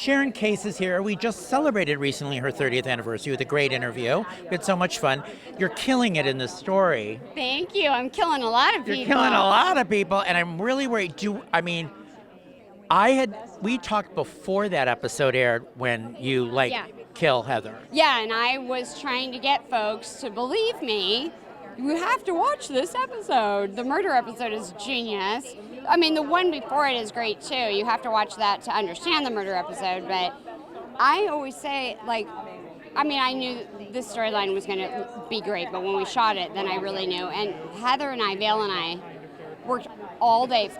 Sharon Case is here. We just celebrated recently her 30th anniversary with a great interview. We had so much fun. You're killing it in this story. Thank you. I'm killing a lot of people. You're killing a lot of people, and I'm really worried. We talked before that episode aired when you kill Heather. Yeah, and I was trying to get folks to believe me. You have to watch this episode. The murder episode is genius. I mean, the one before it is great too. You have to watch that to understand the murder episode. But I always say, I knew this storyline was going to be great, but when we shot it, then I really knew. And Heather and I, Vail and I, worked all day,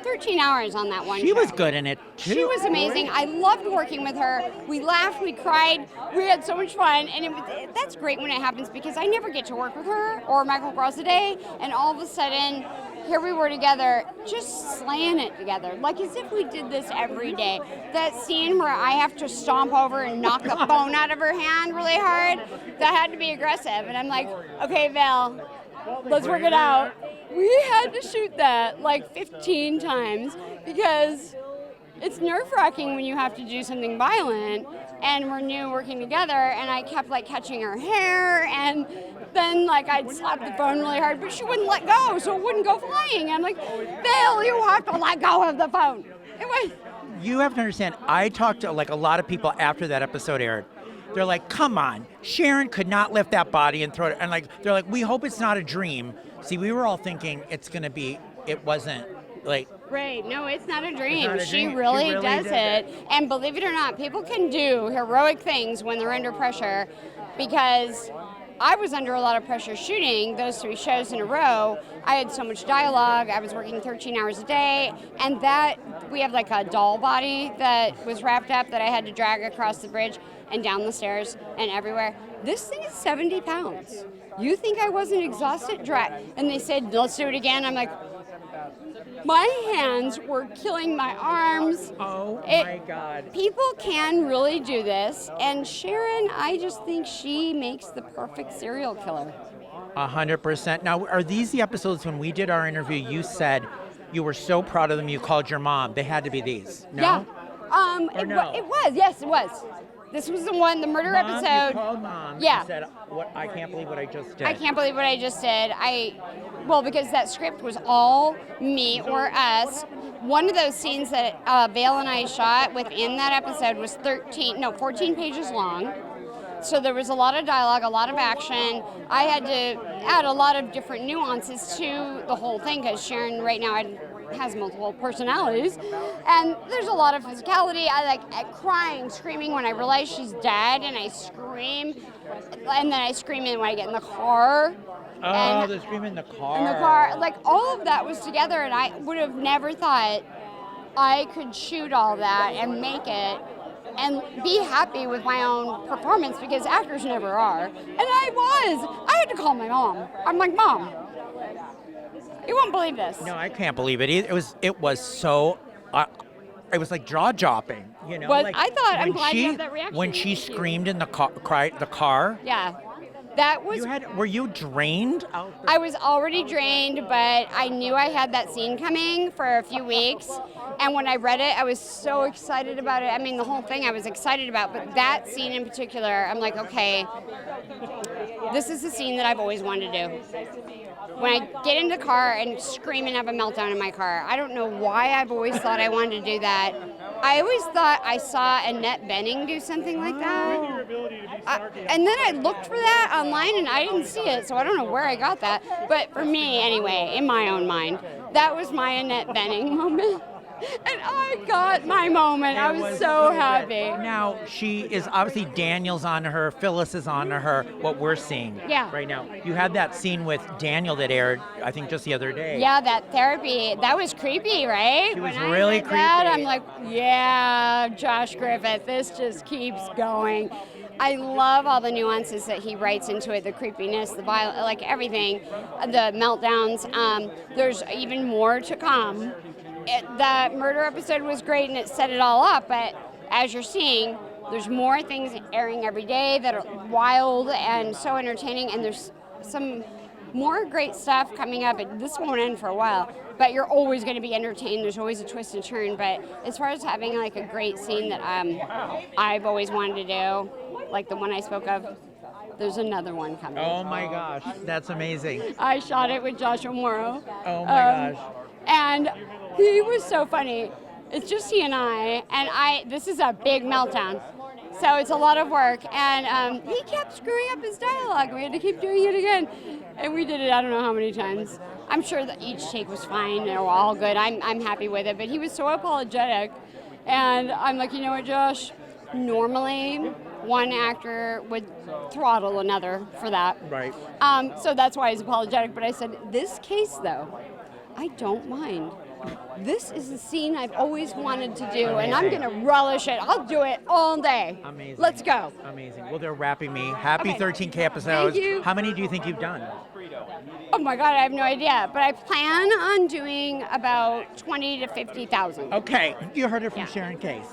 13 hours on that one She was good in it, too. She was amazing. I loved working with her. We laughed, we cried, we had so much fun, and that's great when it happens because I never get to work with her or Michael Graziadei, and all of a sudden, here we were together, just slaying it together, like as if we did this every day. That scene where I have to stomp over and knock the phone out of her hand really hard, that had to be aggressive, and I'm like, okay, Vail, let's work it out. We had to shoot that 15 times because it's nerve-wracking when you have to do something violent, and we're new working together, and I kept catching her hair, and then I'd slap the phone really hard, but she wouldn't let go, so it wouldn't go flying. And I'm like, Vail, you have to let go of the phone. You have to understand, I talked to a lot of people after that episode aired. They're like, come on, Sharon could not lift that body and throw it. And they're like, we hope it's not a dream. See, we were all thinking it wasn't Right, no, it's not a dream. She really does it. And believe it or not, people can do heroic things when they're under pressure, because I was under a lot of pressure shooting those 3 shows in a row. I had so much dialogue. I was working 13 hours a day, and we have a doll body that was wrapped up that I had to drag across the bridge and down the stairs and everywhere. This thing is 70 pounds. You think I wasn't exhausted? And they said, let's do it again. I'm like, my hands were killing my arms. Oh my God. People can really do this. And Sharon, I just think she makes the perfect serial killer. 100%. Now, are these the episodes when we did our interview, you said you were so proud of them, you called your mom? They had to be these, no? Yeah. It was. Yes, it was. This was the murder episode. You called Mom. Yeah. You said, I can't believe what I just did. I can't believe what I just did. Because that script was all me or us. One of those scenes that Vail and I shot within that episode was 14 pages long. So there was a lot of dialogue, a lot of action. I had to add a lot of different nuances to the whole thing because Sharon right now has multiple personalities, and there's a lot of physicality. I like crying, screaming when I realize she's dead, and I scream, and then I scream when I get in the car. Oh, the scream in the car. In the car, all of that was together, and I would have never thought I could shoot all that and make it and be happy with my own performance, because actors never are. And I had to call my mom. I'm like, Mom, you won't believe this. No, I can't believe it. It was so, it was jaw-dropping, But I thought, I'm glad you had that reaction. When she screamed in the car. Yeah. That was. Were you drained? I was already drained, but I knew I had that scene coming for a few weeks. And when I read it, I was so excited about it. I mean, the whole thing I was excited about, but that scene in particular, I'm like, okay, this is the scene that I've always wanted to do. When I get in the car and scream and have a meltdown in my car, I don't know why I've always thought I wanted to do that. I always thought I saw Annette Bening do something like that. And then I looked for that online and I didn't see it, so I don't know where I got that. But for me, anyway, in my own mind, that was my Annette Bening moment. And I got my moment. I was so happy. Now, she is obviously, Daniel's on to her, Phyllis is on to her, what we're seeing right now. You had that scene with Daniel that aired, I think, just the other day. Yeah, that therapy, that was creepy, right? It was really creepy. I'm like, yeah, Josh Griffith, this just keeps going. I love all the nuances that he writes into it, the creepiness, the violence, everything, the meltdowns. There's even more to come. The murder episode was great and it set it all up, but as you're seeing, there's more things airing every day that are wild and so entertaining, and there's some more great stuff coming up. This won't end for a while, but you're always going to be entertained. There's always a twist and turn. But as far as having like a great scene that I've always wanted to do, like the one I spoke of, there's another one coming. Oh my gosh, that's amazing. I shot it with Joshua Morrow. Oh my gosh. And he was so funny. It's just he and I, this is a big meltdown. So it's a lot of work, and he kept screwing up his dialogue. We had to keep doing it again, and we did it I don't know how many times. I'm sure that each take was fine, and we're all good. I'm happy with it, but he was so apologetic, and I'm like, you know what, Josh? Normally, one actor would throttle another for that. Right. So that's why he's apologetic. But I said, this case, though, I don't mind. This is a scene I've always wanted to do, and I'm going to relish it. I'll do it all day. Amazing. Let's go. Amazing. Well, they're wrapping me. Happy Okay. 13K episodes. Thank you. How many do you think you've done? Oh my God, I have no idea. But I plan on doing about 20 to 50,000. Okay, you heard it from Yeah. Sharon Case.